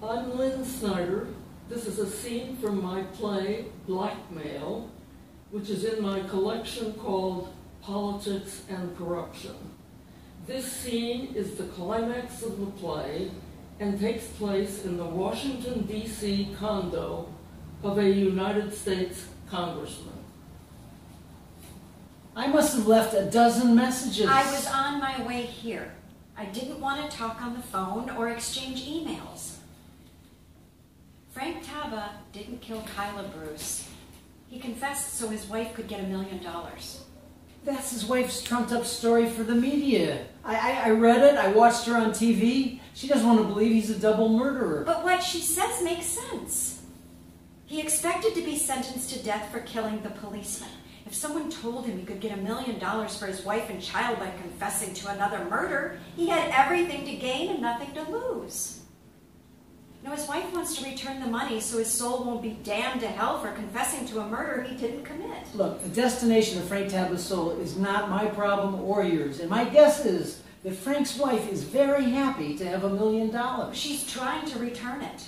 I'm Lynn Snyder. This is a scene from my play, Blackmail, which is in my collection called Politics and Corruption. This scene is the climax of the play and takes place in the Washington, D.C. condo of a United States congressman. I must have left a dozen messages. I was on my way here. I didn't want to talk on the phone or exchange emails. Frank Taba didn't kill Kyla Bruce. He confessed so his wife could get $1 million. That's his wife's trumped-up story for the media. I read it. I watched her on TV. She doesn't want to believe he's a double murderer. But what she says makes sense. He expected to be sentenced to death for killing the policeman. If someone told him he could get $1 million for his wife and child by confessing to another murder, he had everything to gain and nothing to lose. Now, his wife wants to return the money so his soul won't be damned to hell for confessing to a murder he didn't commit. Look, the destination of Frank Taba's soul is not my problem or yours, and my guess is that Frank's wife is very happy to have $1 million. She's trying to return it.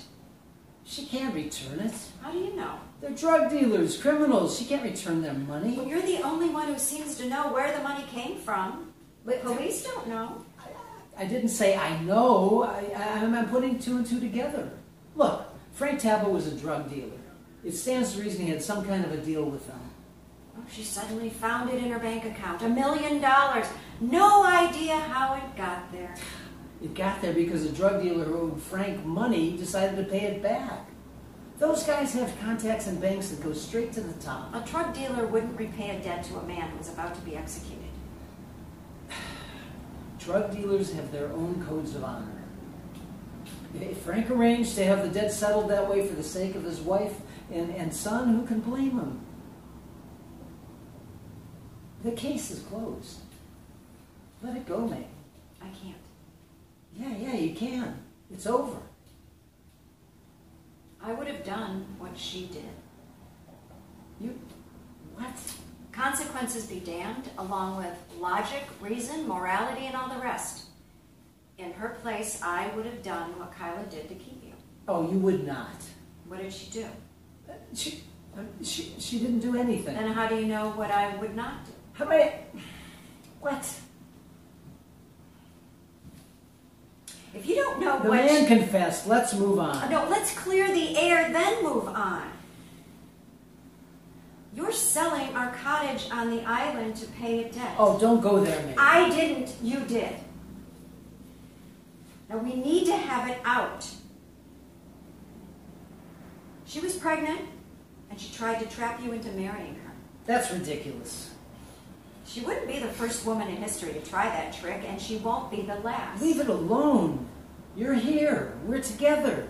She can't return it. How do you know? They're drug dealers, criminals. She can't return their money. Well, you're the only one who seems to know where the money came from. But police don't know. I didn't say I know. I'm putting two and two together. Look, Frank Taba was a drug dealer. It stands to reason he had some kind of a deal with them. Oh, she suddenly found it in her bank account. $1 million. No idea how it got there. It got there because a drug dealer who owed Frank money decided to pay it back. Those guys have contacts in banks that go straight to the top. A drug dealer wouldn't repay a debt to a man who was about to be executed. Drug dealers have their own codes of honor. If Frank arranged to have the debt settled that way for the sake of his wife and son, who can blame him? The case is closed. Let it go, Meg. I can't. Yeah, you can. It's over. I would have done what she did. You... what? Consequences be damned, along with logic, reason, morality, and all the rest. In her place, I would have done what Kyla did to keep you. Oh, you would not. What did she do? She didn't do anything. Then how do you know what I would not do? How about... what? If you don't know The what... man confessed. Let's move on. No, let's clear the air, then move on. You're selling our cottage on the island to pay a debt. Oh, don't go there, Meg. I didn't. You did. Now, we need to have it out. She was pregnant, and she tried to trap you into marrying her. That's ridiculous. She wouldn't be the first woman in history to try that trick, and she won't be the last. Leave it alone. You're here. We're together.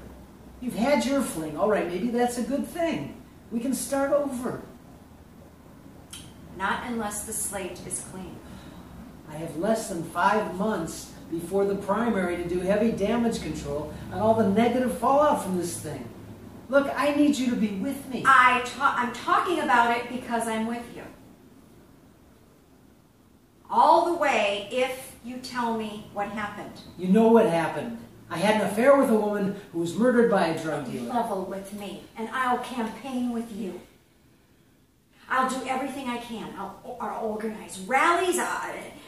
You've had your fling. All right, maybe that's a good thing. We can start over. Not unless the slate is clean. I have less than 5 months before the primary to do heavy damage control on all the negative fallout from this thing. Look, I need you to be with me. I'm talking about it because I'm with you. All the way if you tell me what happened. You know what happened. I had an affair with a woman who was murdered by a drug dealer. Level with me, and I'll campaign with you. I'll do everything I can. I'll organize rallies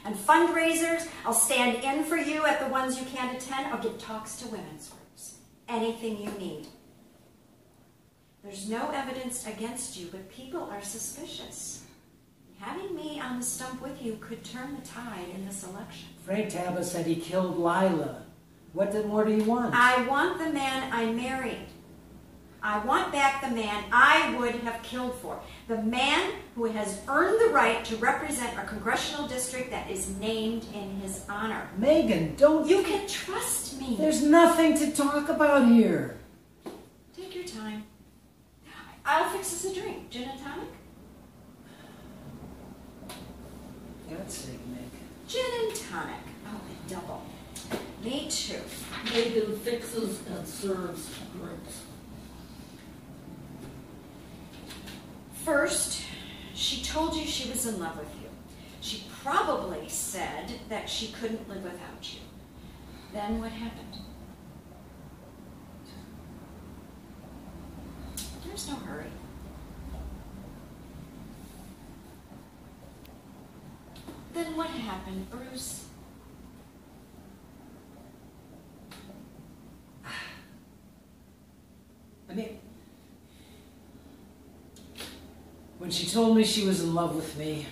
and fundraisers. I'll stand in for you at the ones you can't attend. I'll give talks to women's groups. Anything you need. There's no evidence against you, but people are suspicious. Having me on the stump with you could turn the tide in this election. Frank Taba said he killed Lila. What more do you want? I want the man I married. I want back the man I would have killed for. The man who has earned the right to represent a congressional district that is named in his honor. Megan, don't... You can trust me. There's nothing to talk about here. Take your time. I'll fix us a drink. Gin and tonic? God's sake, Meg. Gin and tonic. Oh, a double. Me too. Megan fixes and serves drinks. First, she told you she was in love with you. She probably said that she couldn't live without you. Then what happened? There's no hurry. Then what happened, Bruce? I mean, when she told me she was in love with me,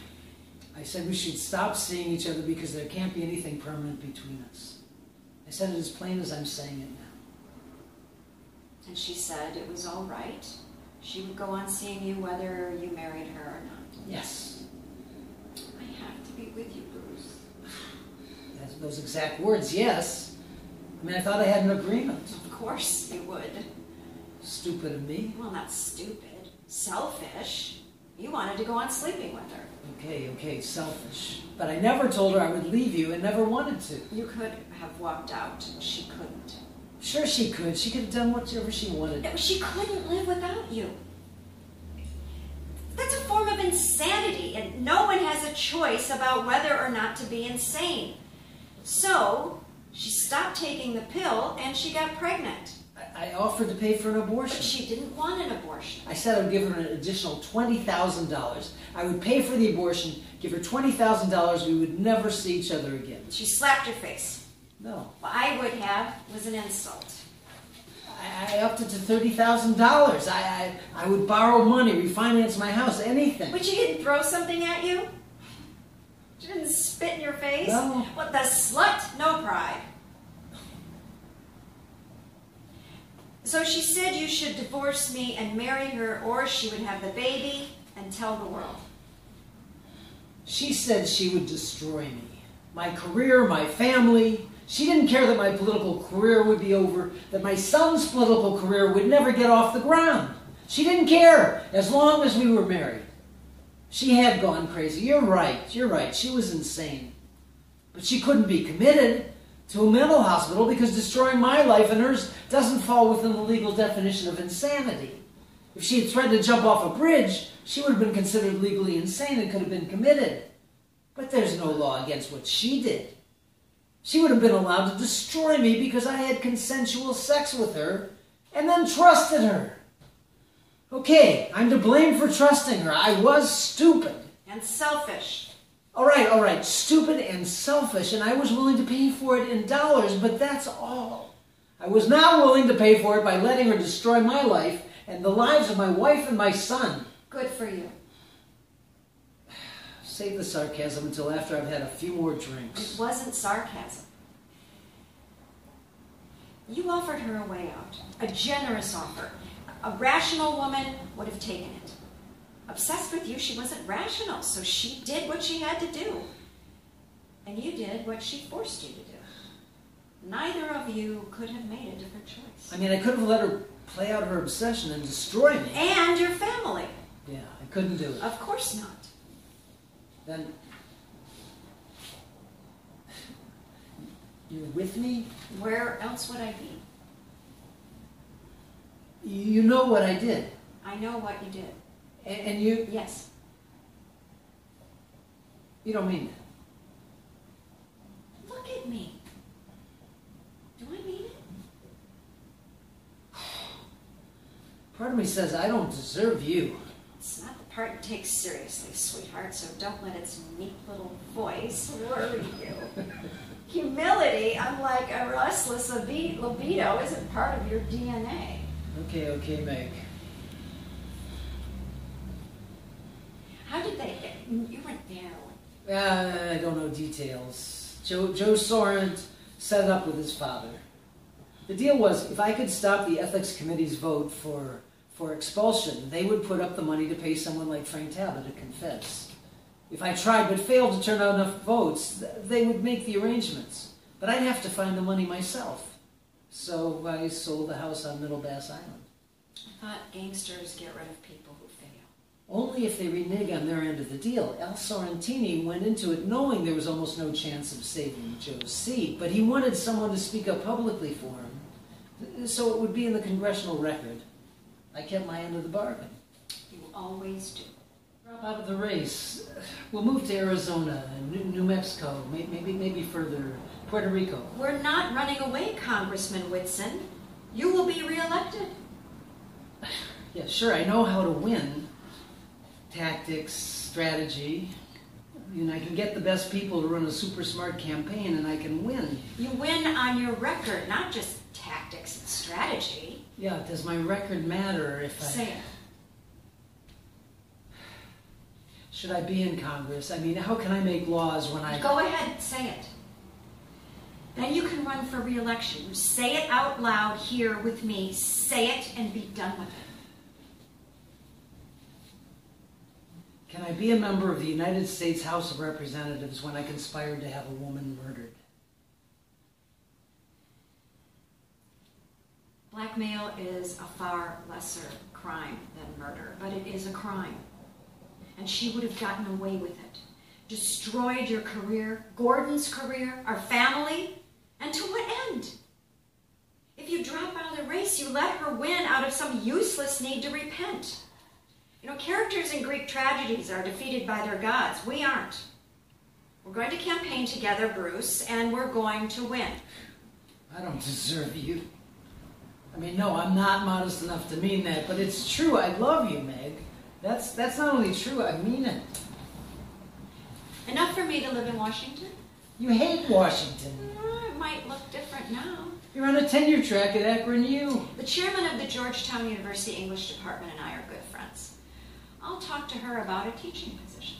I said we should stop seeing each other because there can't be anything permanent between us. I said it as plain as I'm saying it now. And she said it was all right. She would go on seeing you whether you married her or not. Yes. I have to be with you, Bruce. Those exact words, yes. I mean, I thought I had an agreement. Of course you would. Stupid of me. Well, not stupid. Selfish. You wanted to go on sleeping with her. Okay, selfish. But I never told her I would leave you and never wanted to. You could have walked out. She couldn't. Sure she could. She could have done whatever she wanted. No, she couldn't live without you. That's a form of insanity, and no one has a choice about whether or not to be insane. So, she stopped taking the pill and she got pregnant. I offered to pay for an abortion. But she didn't want an abortion. I said I would give her an additional $20,000. I would pay for the abortion, give her $20,000, we would never see each other again. She slapped your face. No. What I would have was an insult. I upped it to $30,000. I would borrow money, refinance my house, anything. But she didn't throw something at you? She didn't spit in your face? No. What, the slut? No pride. So she said you should divorce me and marry her, or she would have the baby and tell the world. She said she would destroy me. My career, my family. She didn't care that my political career would be over, that my son's political career would never get off the ground. She didn't care as long as we were married. She had gone crazy. You're right. She was insane. But she couldn't be committed to a mental hospital because destroying my life and hers doesn't fall within the legal definition of insanity. If she had threatened to jump off a bridge, she would have been considered legally insane and could have been committed. But there's no law against what she did. She would have been allowed to destroy me because I had consensual sex with her and then trusted her. Okay, I'm to blame for trusting her. I was stupid. And selfish. All right, stupid and selfish, and I was willing to pay for it in dollars, but that's all. I was not willing to pay for it by letting her destroy my life and the lives of my wife and my son. Good for you. Save the sarcasm until after I've had a few more drinks. It wasn't sarcasm. You offered her a way out. A generous offer. A rational woman would have taken it. Obsessed with you, she wasn't rational, so she did what she had to do. And you did what she forced you to do. Neither of you could have made a different choice. I mean, I could have let her play out her obsession and destroy me. And your family. Yeah, I couldn't do it. Of course not. Then, you're with me? Where else would I be? You know what I did. I know what you did. And you... Yes. You don't mean it. Look at me. Do I mean it? Part of me says I don't deserve you. It's not the part you take seriously, sweetheart, so don't let its meek little voice worry you. Humility, unlike a restless libido, isn't part of your DNA. Okay, Meg. How did they... You weren't there. I don't know details. Joe Soren set it up with his father. The deal was, if I could stop the ethics committee's vote for expulsion, they would put up the money to pay someone like Frank Talbot to confess. If I tried but failed to turn out enough votes, they would make the arrangements. But I'd have to find the money myself. So I sold the house on Middle Bass Island. I thought gangsters get rid of people who fail. Only if they renege on their end of the deal. Al Sorrentini went into it knowing there was almost no chance of saving Joe's seat, but he wanted someone to speak up publicly for him, so it would be in the congressional record. I kept my end of the bargain. You always do. Drop out of the race. We'll move to Arizona, New Mexico, maybe further, Puerto Rico. We're not running away, Congressman Whitson. You will be reelected. Yeah, sure, I know how to win. Tactics, strategy. I mean, I can get the best people to run a super smart campaign and I can win. You win on your record, not just tactics and strategy. Yeah, does my record matter if I... Say it. Should I be in Congress? I mean, how can I make laws when I... Go ahead, say it. Then you can run for re-election. You say it out loud here with me. Say it and be done with it. Can I be a member of the United States House of Representatives when I conspired to have a woman murdered? Blackmail is a far lesser crime than murder, but it is a crime. And she would have gotten away with it. Destroyed your career, Gordon's career, our family, and to what end? If you drop out of the race, you let her win out of some useless need to repent. You know, characters in Greek tragedies are defeated by their gods. We aren't. We're going to campaign together, Bruce, and we're going to win. I don't deserve you. I mean, no, I'm not modest enough to mean that, but it's true. I love you, Meg. That's not only true, I mean it. Enough for me to live in Washington? You hate Washington. It might look different now. You're on a tenure track at Akron U. The chairman of the Georgetown University English Department and I are good friends. I'll talk to her about a teaching position.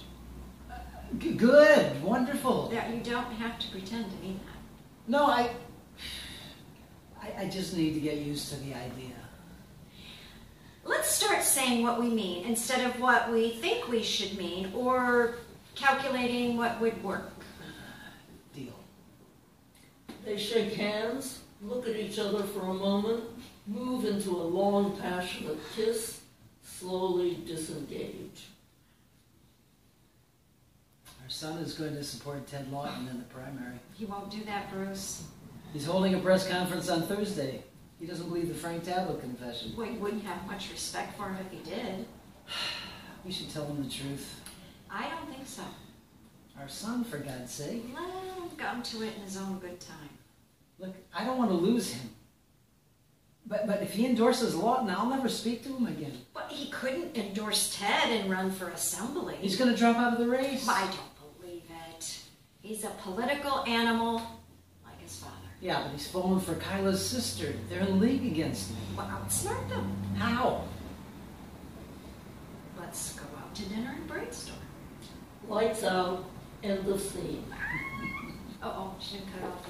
Good, wonderful. Yeah, you don't have to pretend to mean that. No, I just need to get used to the idea. Let's start saying what we mean instead of what we think we should mean or calculating what would work. Deal. They shake hands, look at each other for a moment, move into a long, passionate kiss, slowly disengage. Our son is going to support Ted Lawton in the primary. He won't do that, Bruce. He's holding a press conference on Thursday. He doesn't believe the Frank Tablet confession. Well, you wouldn't have much respect for him if he did. We should tell him the truth. I don't think so. Our son, for God's sake. Let him come to it in his own good time. Look, I don't want to lose him. But if he endorses Lawton, I'll never speak to him again. But he couldn't endorse Ted and run for assembly. He's going to drop out of the race. I don't believe it. He's a political animal like his father. Yeah, but he's fallen for Kyla's sister. They're in league against me. Well, outsmart them. How? Let's go out to dinner and brainstorm. Lights out, end of scene. Uh-oh, she didn't cut off